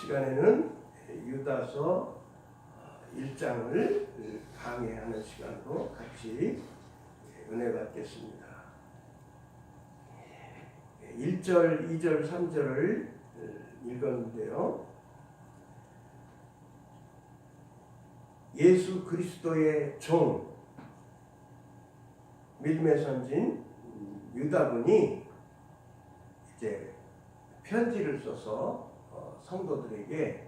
시간에는 유다서 1장을 강해하는 시간으로 같이 은혜 받겠습니다. 1절, 2절, 3절을 읽었는데요. 예수 그리스도의 종, 믿음의 선진 유다군이 이제 편지를 써서 성도들에게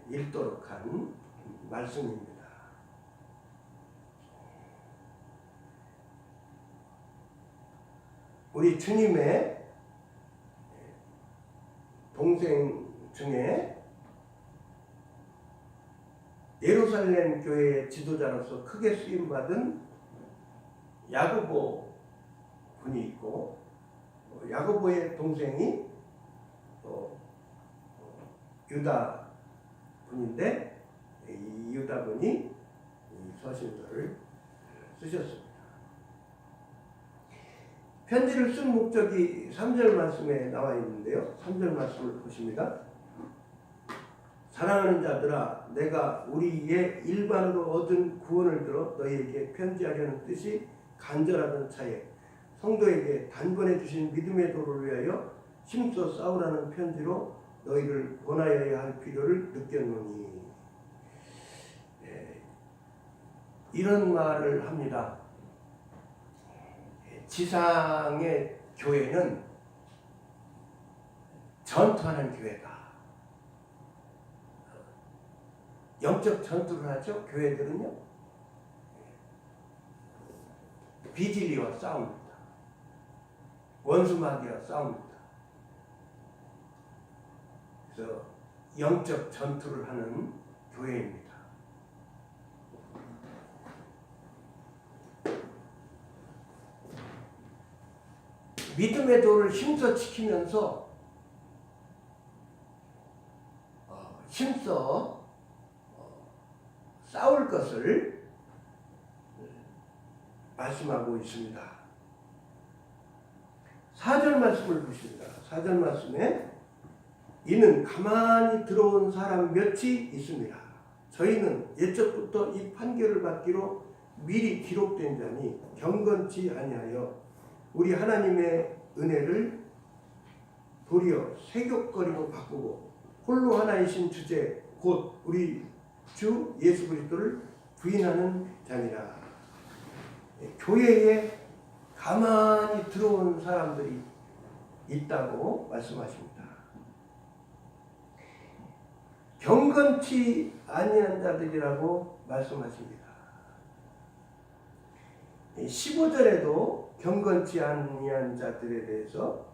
읽도록 한 말씀입니다. 우리 주님의 동생 중에 예루살렘 교회의 지도자로서 크게 쓰임받은 야고보 분이 있고, 야고보의 동생이 또 유다 분인데, 이 유다 분이 이 서신서를 쓰셨습니다. 편지를 쓴 목적이 3절 말씀에 나와 있는데요. 3절 말씀을 보십니다. 사랑하는 자들아, 내가 우리의 일반으로 얻은 구원을 들어 너희에게 편지하려는 뜻이 간절하던 차에 성도에게 단번에 주신 믿음의 도를 위하여 힘써 싸우라는 편지로 너희를 권하여야 할 필요를 느꼈노니. 이런 말을 합니다. 지상의 교회는 전투하는 교회다. 영적 전투를 하죠. 교회들은요. 비질리와 싸웁니다. 원수마귀와 싸웁니다. 그래서 영적 전투를 하는 교회입니다. 믿음의 도를 힘써 지키면서 힘써 싸울 것을 말씀하고 있습니다. 4절 말씀을 보십니다. 4절 말씀에 이는 가만히 들어온 사람 몇이 있습니다. 저희는 예적부터 이 판결을 받기로 미리 기록된 자니 경건치 아니하여 우리 하나님의 은혜를 도리어 세격거리로 바꾸고 홀로 하나이신 주제 곧 우리 주 예수 그리스도를 부인하는 자니라. 교회에 가만히 들어온 사람들이 있다고 말씀하십니다. 경건치 아니한 자들이라고 말씀하십니다. 15절에도 경건치 아니한 자들에 대해서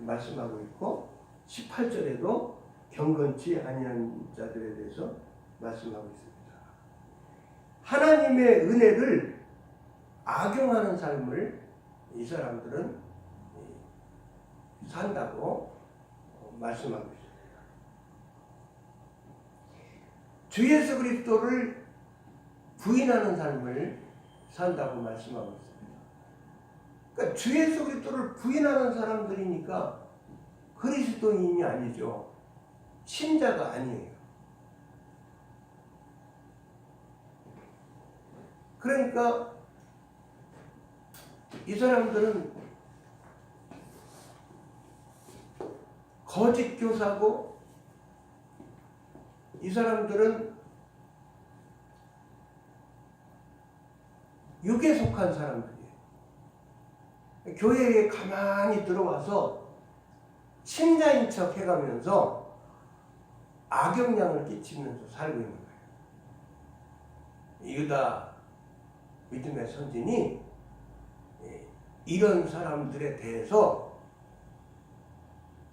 말씀하고 있고 18절에도 경건치 아니한 자들에 대해서 말씀하고 있습니다. 하나님의 은혜를 악용하는 삶을 이 사람들은 산다고 말씀하고 있습니다. 주 예수 그리스도를 부인하는 삶을 산다고 말씀하고 있습니다. 그러니까 주 예수 그리스도를 부인하는 사람들이니까 그리스도인이 아니죠. 신자가 아니에요. 그러니까 이 사람들은 거짓 교사고, 이 사람들은 육에 속한 사람들이에요. 교회에 가만히 들어와서 신자인 척 해가면서 악영향을 끼치면서 살고 있는 거예요. 유다 믿음의 선진이 이런 사람들에 대해서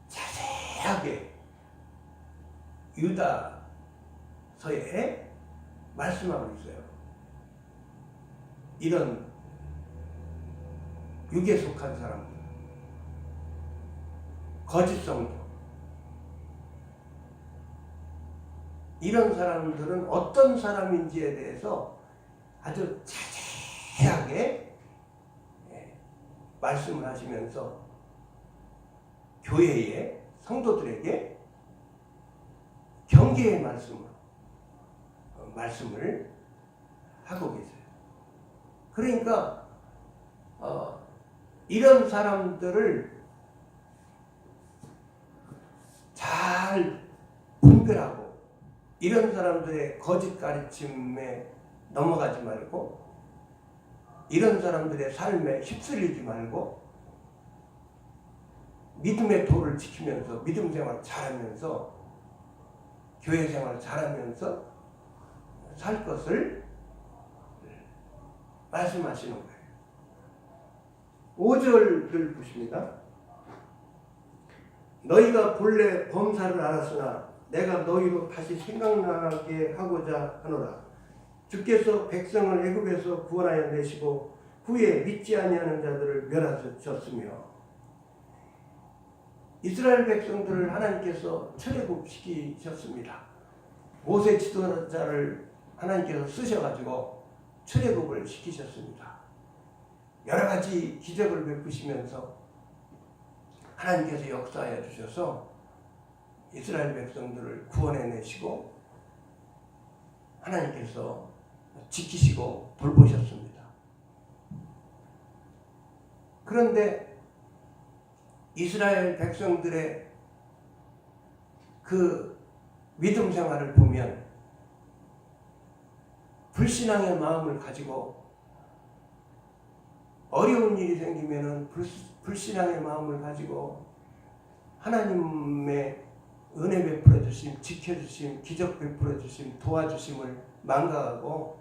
자세하게 유다서에 말씀하고 있어요. 이런 육에 속한 사람들, 거짓 성도, 이런 사람들은 어떤 사람인지에 대해서 아주 자세하게 말씀을 하시면서 교회의 성도들에게 경계의 말씀을 하고 계세요. 그러니까 이런 사람들을 잘 분별하고 이런 사람들의 거짓 가르침에 넘어가지 말고 이런 사람들의 삶에 휩쓸리지 말고 믿음의 도를 지키면서 믿음 생활 잘하면서 교회 생활 잘하면서 살 것을 말씀하시는 거예요. 5절을 보십니다. 너희가 본래 범사를 알았으나 내가 너희로 다시 생각나게 하고자 하노라. 주께서 백성을 애굽에서 구원하여 내시고 후에 믿지 아니하는 자들을 멸하셨으며 이스라엘 백성들을 하나님께서 출애굽시키셨습니다. 모세 지도자를 하나님께서 쓰셔가지고 출애굽을 시키셨습니다. 여러 가지 기적을 베푸시면서 하나님께서 역사해 주셔서 이스라엘 백성들을 구원해내시고 하나님께서 지키시고 돌보셨습니다. 그런데 이스라엘 백성들의 그 믿음 생활을 보면 불신앙의 마음을 가지고 어려운 일이 생기면은 불신앙의 마음을 가지고 하나님의 은혜 베풀어 주심, 지켜 주심, 기적 베풀어 주심, 도와주심을 망각하고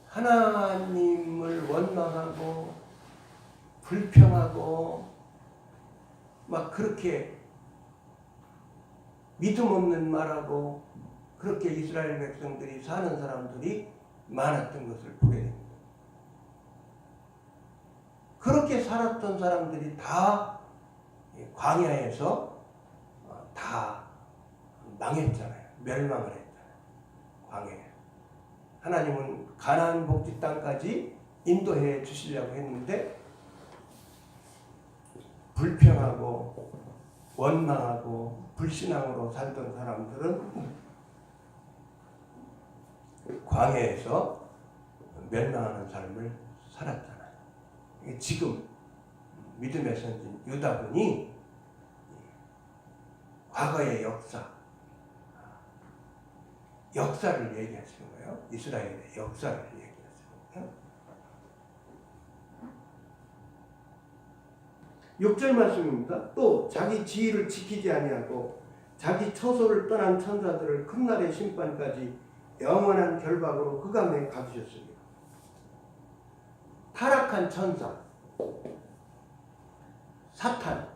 하나님을 원망하고 불평하고 막 그렇게 믿음 없는 말하고 그렇게 이스라엘 백성들이 사는 사람들이 많았던 것을 보게 됩니다. 그렇게 살았던 사람들이 다 광야에서 다 망했잖아요. 멸망을 했잖아요. 광야에. 하나님은 가나안 복지 땅까지 인도해 주시려고 했는데 불평하고 원망하고 불신앙으로 살던 사람들은 광야에서 멸망하는 삶을 살았잖아요. 지금 믿음의 선진 유다군이 과거의 역사를 얘기하시는 거예요. 이스라엘의 역사를 얘기하시는 거예요. 6절 말씀입니다. 또 자기 지위를 지키지 아니하고 자기 처소를 떠난 천사들을 금날의 심판까지 영원한 결박으로 흑암에 가두셨습니다. 타락한 천사, 사탄,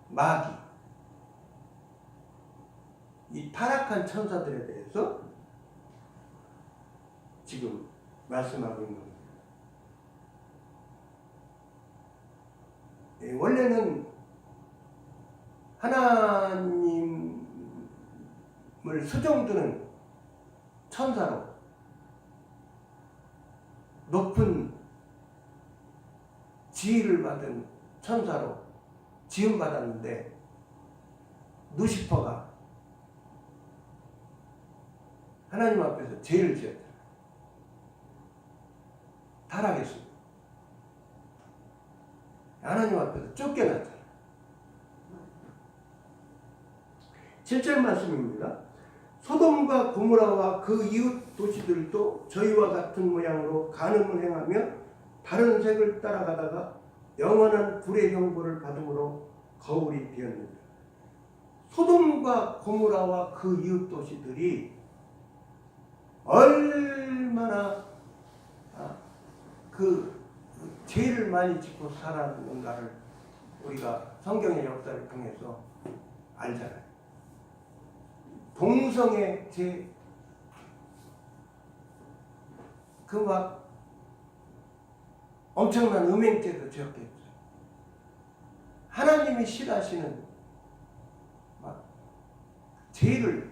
마귀, 이 타락한 천사들에 대해서 지금 말씀하고 있는 겁니다. 원래는 하나님을 수종드는 천사로 높은 지위를 받은 천사로 지음받았는데 루시퍼가 하나님 앞에서 죄를 지었다. 타락했습니다. 하나님 앞에서 쫓겨났잖아요. 7절 말씀입니다. 소돔과 고모라와 그 이웃 도시들도 저희와 같은 모양으로 간음을 행하며 다른 색을 따라가다가 영원한 불의 형벌을 받음으로 거울이 되었느니라. 소돔과 고모라와 그 이웃 도시들이 얼마나 그 죄를 많이 짓고 살았는가를 우리가 성경의 역사를 통해서 알잖아요. 동성애 죄, 그 막 엄청난 음행죄도 지었겠죠. 하나님이 싫어하시는 막 죄를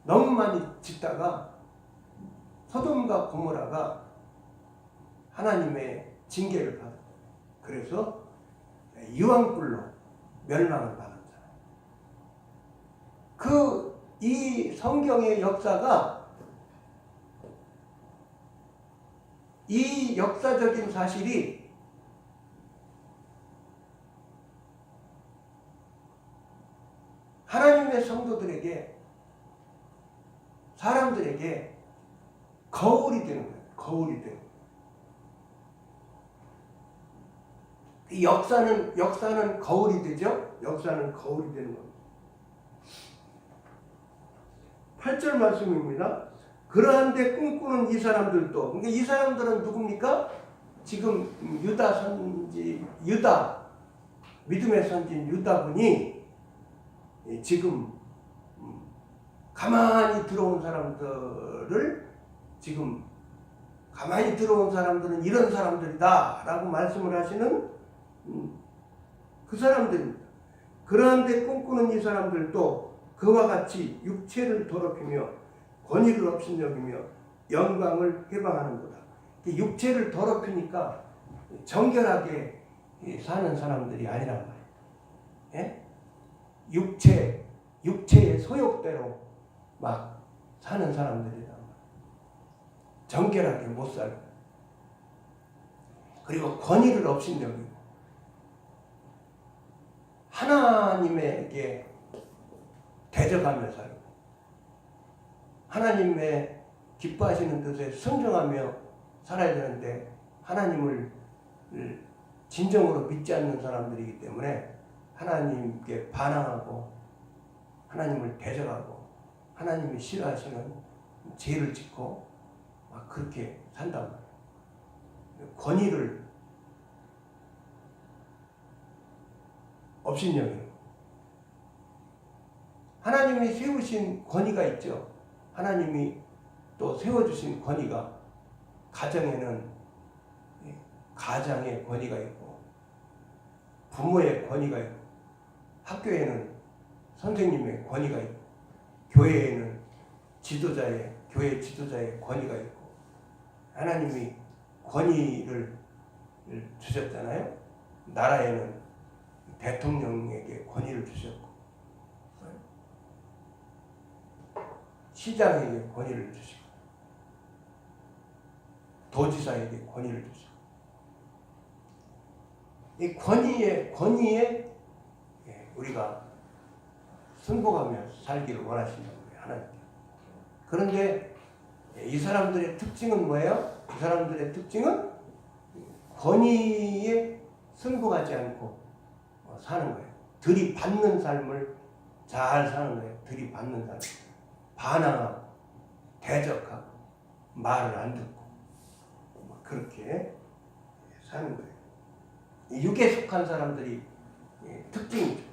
너무 많이 짓다가 소돔과 고모라가 하나님의 징계를 받았어요. 그래서 유황불로 멸망을 받았잖아요. 이 성경의 역사가, 이 역사적인 사실이 하나님의 성도들에게, 사람들에게 거울이 되는 거예요. 거울이 되는 거예요. 역사는 거울이 되죠. 역사는 거울이 되는 겁니다. 8절 말씀입니다. 그러한데 꿈꾸는 이 사람들도, 그러니까 이 사람들은 누굽니까? 지금 믿음의 선진 유다군이 지금 가만히 들어온 사람들을, 지금 가만히 들어온 사람들은 이런 사람들이다 라고 말씀을 하시는 그 사람들입니다. 그러한데 꿈꾸는 이 사람들도 그와 같이 육체를 더럽히며 권위를 업신여기며 영광을 회방하는도다. 육체를 더럽히니까 정결하게 사는 사람들이 아니란 말이에요. 예? 육체의 소욕대로 막 사는 사람들이란 말이에요. 정결하게 못 살고, 그리고 권위를 업신여기고 하나님에게 대적하며 살고 하나님의 기뻐하시는 뜻에 순종하며 살아야 되는데, 하나님을 진정으로 믿지 않는 사람들이기 때문에 하나님께 반항하고 하나님을 대적하고 하나님이 싫어하시는 죄를 짓고 막 그렇게 산단 말이에요. 권위를 업신여기는, 하나님이 세우신 권위가 있죠. 하나님이 또 세워주신 권위가, 가정에는 가장의 권위가 있고 부모의 권위가 있고 학교에는 선생님의 권위가 있고 교회에는 교회 지도자의 권위가 있고, 하나님이 권위를 주셨잖아요. 나라에는 대통령에게 권위를 주셨고 시장에게 권위를 주시고 도지사에게 권위를 주시고, 이 권위에 우리가 승복하며 살기를 원하시는 거예요, 하나님. 그런데 이 사람들의 특징은 뭐예요? 이 사람들의 특징은 권위에 승복하지 않고 사는 거예요. 들이받는 삶을 잘 사는 거예요. 들이받는 삶. 반항하고 대적하고 말을 안 듣고 그렇게 사는 거예요. 육에 속한 사람들이 특징이죠.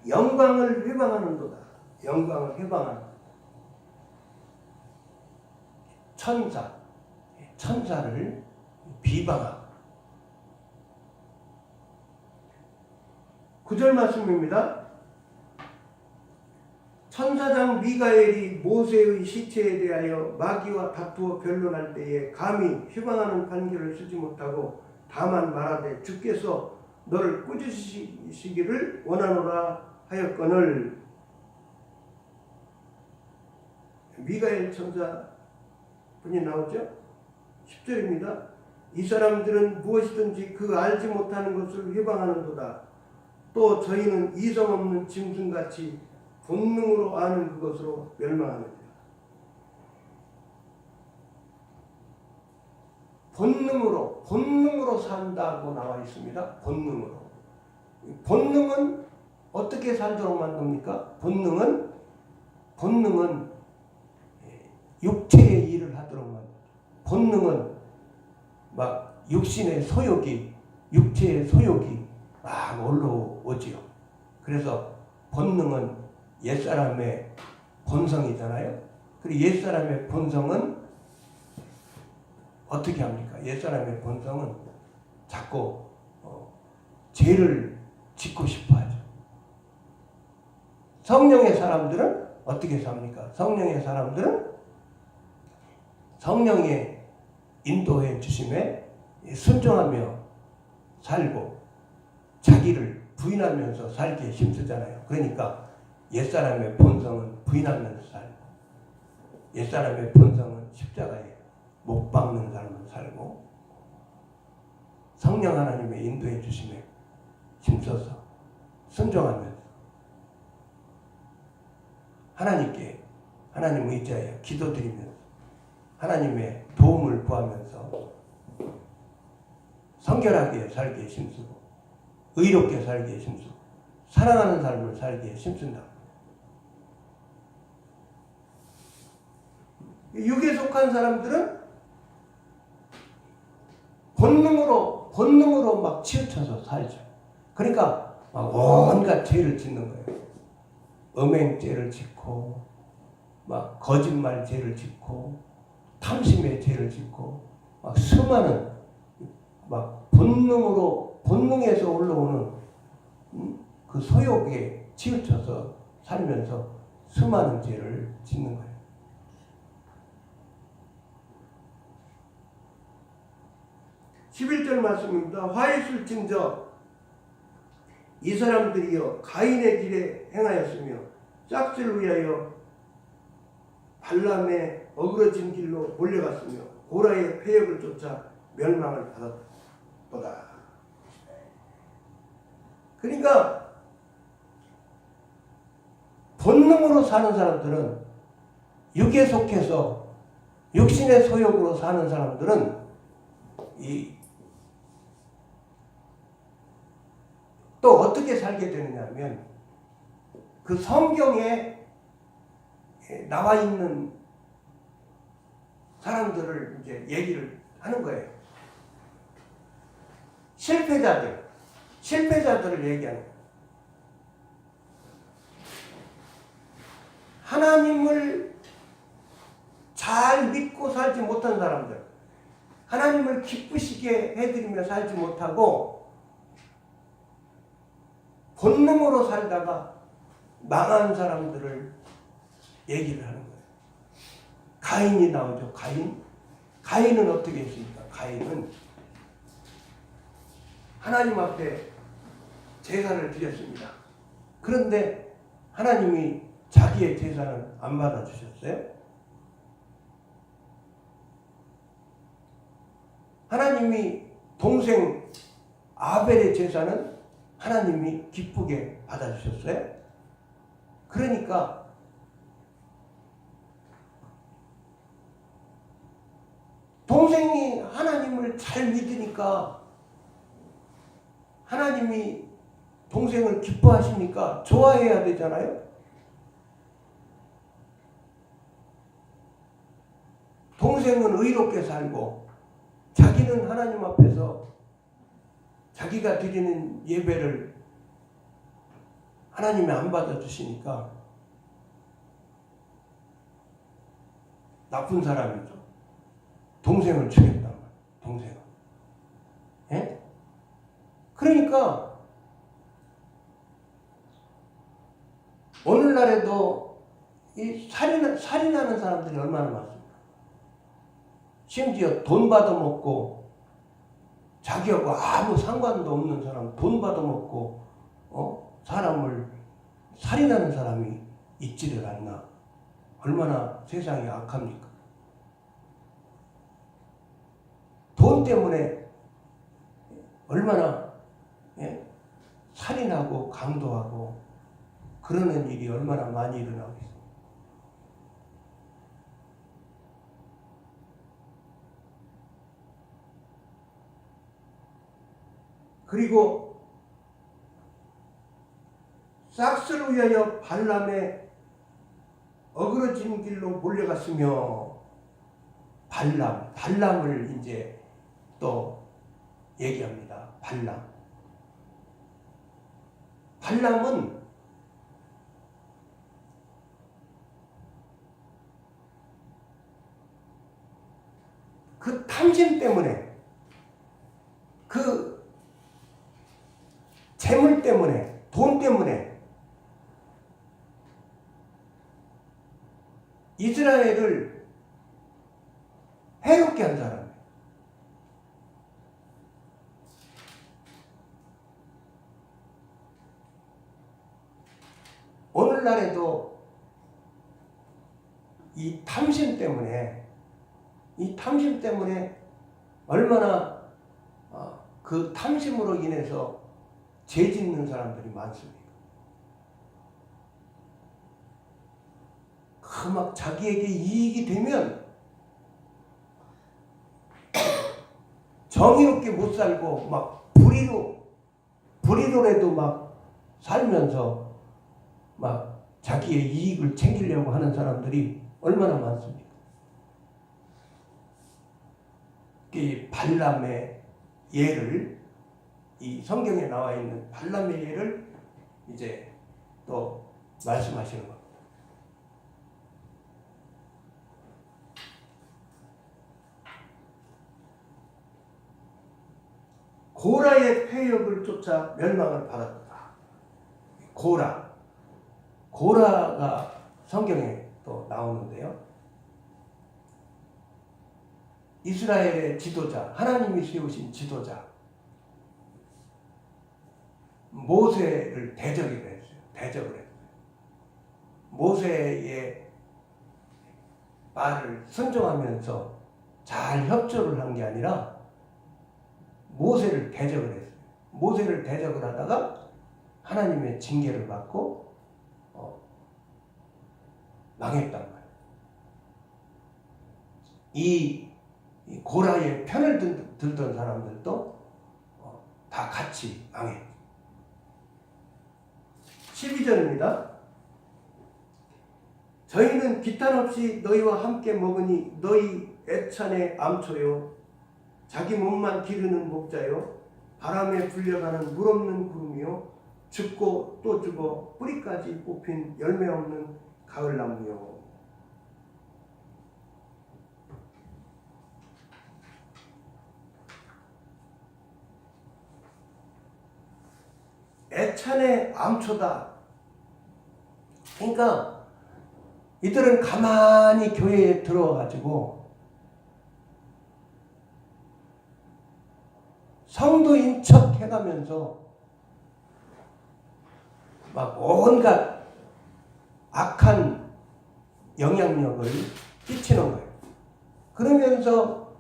영광을 회방하는도다. 영광을 회방하는 천사를 비방하고. 9절 말씀입니다. 천사장 미가엘이 모세의 시체에 대하여 마귀와 다투어 변론할 때에 감히 회방하는 판결을 쓰지 못하고 다만 말하되 주께서 너를 꾸짖으시기를 원하노라 하였거늘. 미가엘 천사분이 나오죠. 10절입니다. 이 사람들은 무엇이든지 그 알지 못하는 것을 회방하는도다. 또 저희는 이성 없는 짐승같이 본능으로 아는 그것으로 멸망하느니라. 본능으로 산다고 나와 있습니다. 본능은 어떻게 살도록 만듭니까? 본능은 육체의 일을 하도록 만듭니다. 본능은 막 육체의 소욕이 막 올라오지요. 그래서 본능은 옛사람의 본성이잖아요. 그리고 옛사람의 본성은 어떻게 합니까? 옛사람의 본성은 자꾸 죄를 짓고 싶어 하죠. 성령의 사람들은 어떻게 삽니까? 성령의 사람들은 성령의 인도해 주심에 순종하며 살고 자기를 부인하면서 살기에 힘쓰잖아요. 그러니까 옛사람의 본성은 부인하면서 살고, 옛사람의 본성은 십자가에 못 박는 삶을 살고, 성령 하나님의 인도해 주심에 힘써서 순종하면서 하나님께 하나님 의지하여 기도드리면서 하나님의 도움을 구하면서 성결하게 살기에 힘쓰고 의롭게 살기에 힘쓰고 사랑하는 삶을 살기에 힘쓴다. 육에 속한 사람들은 본능으로 막 치우쳐서 살죠. 그러니까 막 온갖 죄를 짓는 거예요. 음행죄를 짓고, 막 거짓말 죄를 짓고, 탐심의 죄를 짓고, 막 수많은 막 본능에서 올라오는 그 소욕에 치우쳐서 살면서 수많은 죄를 짓는 거예요. (11절) 말씀입니다. 화이술진저 이 사람들이여 가인의 길에 행하였으며 짝지를 위하여 발람의 어그러진 길로 몰려갔으며 고라의 폐역을 쫓아 멸망을 받았도다. 그러니까 본능으로 사는 사람들은, 육에 속해서 육신의 소욕으로 사는 사람들은 또 어떻게 살게 되느냐 하면 그 성경에 나와 있는 사람들을 이제 얘기를 하는 거예요. 실패자들을 얘기하는 거예요. 하나님을 잘 믿고 살지 못한 사람들, 하나님을 기쁘시게 해드리며 살지 못하고 본능으로 살다가 망한 사람들을 얘기를 하는 거예요. 가인이 나오죠. 가인은 어떻게 했습니까? 가인은 하나님 앞에 제사를 드렸습니다. 그런데 하나님이 자기의 제사는 안 받아주셨어요. 하나님이 동생 아벨의 제사는 하나님이 기쁘게 받아주셨어요. 그러니까 동생이 하나님을 잘 믿으니까 하나님이 동생을 기뻐하시니까 좋아해야 되잖아요. 동생은 의롭게 살고 자기는 하나님 앞에서 자기가 드리는 예배를 하나님이 안 받아주시니까 나쁜 사람이죠. 동생을 죽였단 말이에요. 동생을. 예? 그러니까 오늘날에도 이 살인하는 사람들이 얼마나 많습니까? 심지어 돈 받아먹고 자기하고 아무 상관도 없는 사람 돈 받아먹고 사람을 살인하는 사람이 있지를 않나. 얼마나 세상이 악합니까? 돈 때문에 얼마나 살인하고 강도하고 그러는 일이 얼마나 많이 일어나고 있습니다. 그리고 싹스를 위하여 발람의 어그러진 길로 몰려갔으며 발람을 이제 또 얘기합니다. 발람은 그 탐심 때문에 그 재물 때문에 돈 때문에 이스라엘을 해롭게 한 사람이에요. 오늘날에도 이 탐심 때문에 얼마나 그 탐심으로 인해서 죄 짓는 사람들이 많습니다. 그 막 자기에게 이익이 되면 정의롭게 못 살고 막 불의로라도 막 살면서 막 자기의 이익을 챙기려고 하는 사람들이 얼마나 많습니까? 이 발람의 예를, 이 성경에 나와 있는 발람의 예를 이제 또 말씀하시는 겁니다. 고라의 폐역을 쫓아 멸망을 받았다. 고라가 성경에 또 나오는데요. 이스라엘의 지도자, 하나님이 세우신 지도자 모세를 대적을 했어요. 모세의 말을 순종하면서 잘 협조를 한 게 아니라 모세를 대적을 했어요. 모세를 대적을 하다가 하나님의 징계를 받고 망했단 말이에요. 이 고라의 편을 들던 사람들도 다 같이 망했죠. 12절입니다. 저희는 비탄 없이 너희와 함께 먹으니 너희 애찬의 암초요 자기 몸만 기르는 목자요 바람에 불려가는 물 없는 구름이요 죽고 또 죽어 뿌리까지 뽑힌 열매 없는 가을나무요. 애찬의 암초다. 그러니까 이들은 가만히 교회에 들어와가지고 성도인 척 해가면서 막 온갖 악한 영향력을 끼치는 거예요. 그러면서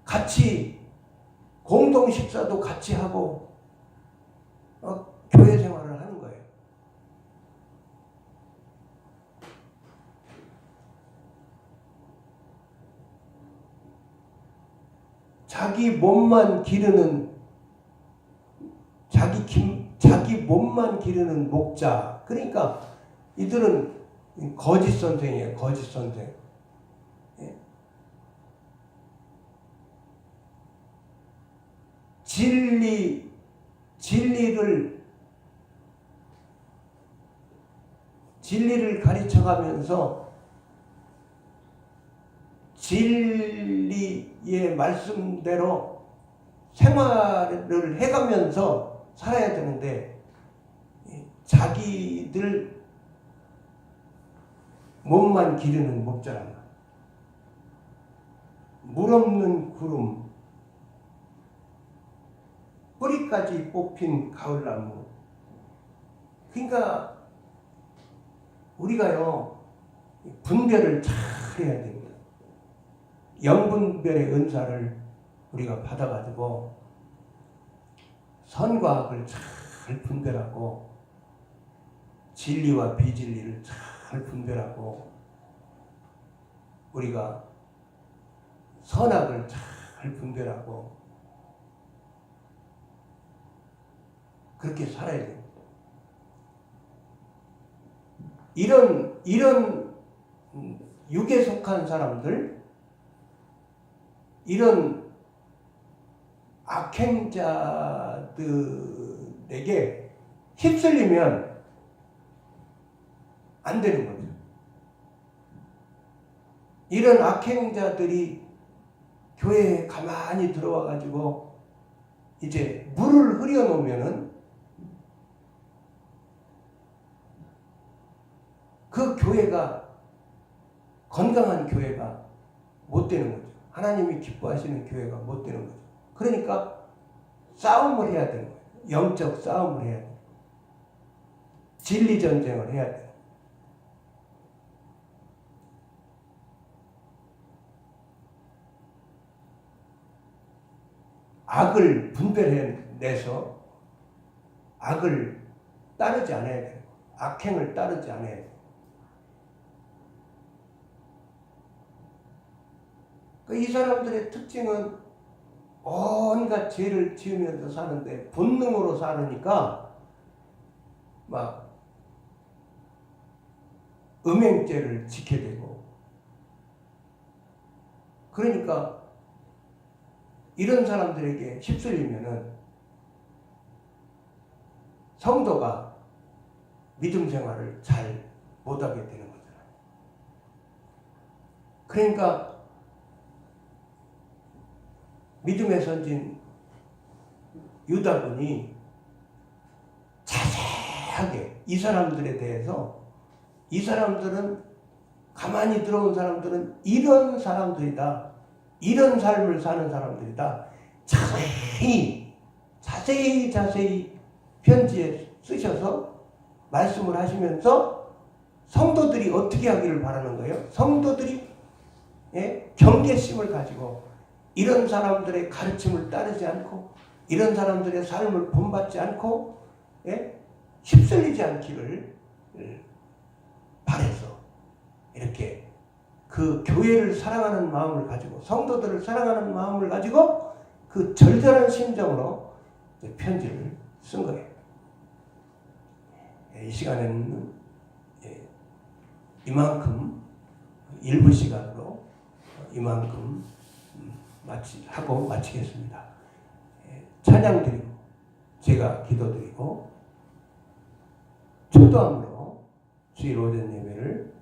같이 공동 식사도 같이 하고 교회 생활을 하는 거예요. 자기 몸만 기르는 목자. 그러니까 이들은 거짓 선생이에요. 거짓 선생. 진리를 가르쳐가면서 진리의 말씀대로 생활을 해가면서 살아야 되는데 자기들 몸만 기르는 목자란 말이에요. 물 없는 구름, 뿌리까지 뽑힌 가을나무. 그러니까 우리가요 분별을 잘 해야 됩니다. 영분별의 은사를 우리가 받아가지고 선과 악을 잘 분별하고 진리와 비진리를 잘 분별하고 우리가 선악을 잘 분별하고 그렇게 살아야 됩니다. 이런 육에 속한 사람들, 이런 악행자들에게 휩쓸리면 안 되는 거죠. 이런 악행자들이 교회에 가만히 들어와 가지고 이제 물을 흐려 놓으면은 그 교회가 건강한 교회가 못 되는 거죠. 하나님이 기뻐하시는 교회가 못 되는 거죠. 그러니까 싸움을 해야 되는 거예요. 영적 싸움을 해야 돼요. 진리 전쟁을 해야 돼요. 악을 분별해내서 악을 따르지 않아야 돼요. 악행을 따르지 않아야 돼요. 이 사람들의 특징은 온갖 죄를 지으면서 사는데 본능으로 살으니까 막 음행죄를 지게 되고, 그러니까 이런 사람들에게 휩쓸리면은 성도가 믿음 생활을 잘 못하게 되는 거잖아요. 그러니까 믿음의 선진 유다군이 자세하게 이 사람들에 대해서, 이 사람들은 가만히 들어온 사람들은 이런 사람들이다, 이런 삶을 사는 사람들이다, 자세히 편지에 쓰셔서 말씀을 하시면서 성도들이 어떻게 하기를 바라는 거예요? 성도들이 경계심을 가지고 이런 사람들의 가르침을 따르지 않고, 이런 사람들의 삶을 본받지 않고, 휩쓸리지 않기를 바라서 이렇게 그 교회를 사랑하는 마음을 가지고, 성도들을 사랑하는 마음을 가지고 그 절절한 심정으로 편지를 쓴 거예요. 이 시간에는 이만큼, 일부 시간으로 이만큼 하고 마치겠습니다. 찬양 드리고 제가 기도 드리고 초도함으로 주일 오전 예배를